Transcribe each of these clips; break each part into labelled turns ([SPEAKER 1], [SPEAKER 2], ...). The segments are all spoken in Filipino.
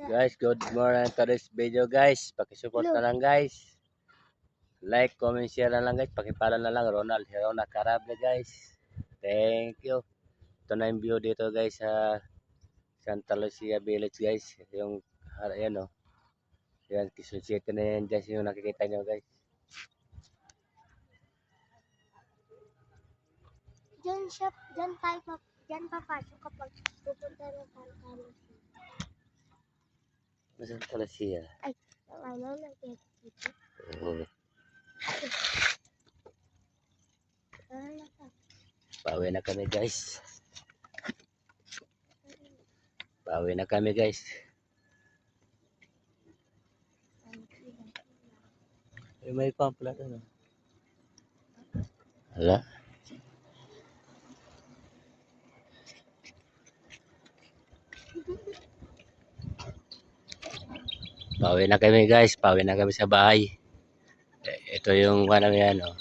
[SPEAKER 1] Guys, good morning to this video guys. Pakisupport na lang guys. Like, comment, share na lang guys. Pakipalo na lang Ronald Herona Carable guys. Thank you. Ito na yung view dito guys sa Santa Lucia Village guys. Yung ayan o. Yan, Quezon City na yan guys yung nakikita nyo guys.
[SPEAKER 2] Diyan papasok kapag pupunta ng Santa Lucia.
[SPEAKER 1] Santa Lucia.
[SPEAKER 2] Ay, ano na dito?
[SPEAKER 1] Bawi na kami guys. Bawi na kami guys. May pamphlet ano? Hala. Pauwi na kami guys, pauwi na kami sa bahay. Ito yung ano yan oh.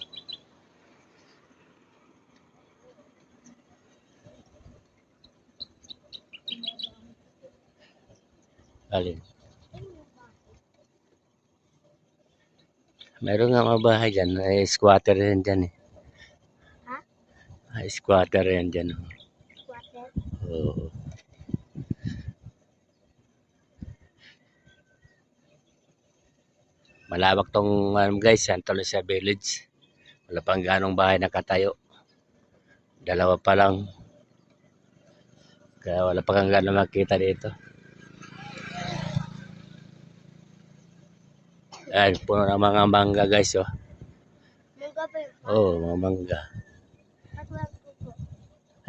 [SPEAKER 1] Alin? Meron nga mga bahay dyan, squatter rin dyan eh.
[SPEAKER 2] Ha?
[SPEAKER 1] Squatter rin dyan oh.
[SPEAKER 2] Squatter?
[SPEAKER 1] Oo. Malawak tong guys, Santa Lucia Village. Wala pang ganong bahay nakatayo. Dalawa pa lang. Kaya wala pa kang ganong makita dito. Ayan, puno ng mga mangga guys oh.
[SPEAKER 2] Mangga ba yun?
[SPEAKER 1] Oo, mga mangga.
[SPEAKER 2] At wag po.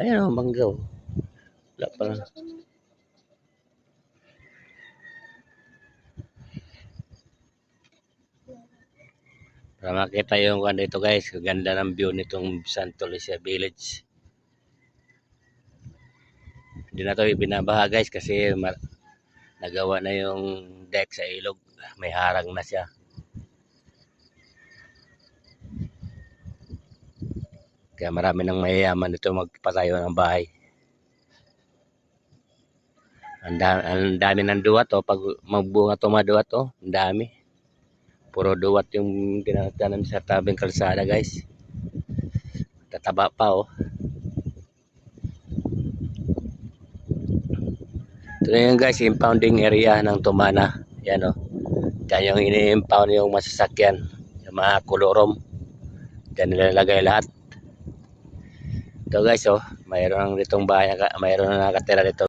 [SPEAKER 1] Ayan oh, mangga oh. Wala pa lang. Para makita yung ano ito guys, ganda ng view nitong Santa Lucia Village. Hindi na ito ibinabaha guys kasi nagawa na yung deck sa ilog. May harang na siya. Kaya marami nang mayayaman dito magpatayo ng bahay. Ang dami ng duwat oh. Pag magbunga ito maduwat oh. Ang dami. Puro duwat yung tinatanim sa tabing kalsada guys. Tataba pa oh. Ito na yun guys, impounding area ng Tumana. Yan oh. Diyan yung ini-impound yung masasakyan. Yung mga kolorom. Diyan nilalagay lahat. Ito guys oh, mayroon ditong bahay, mayroon na nakatira dito.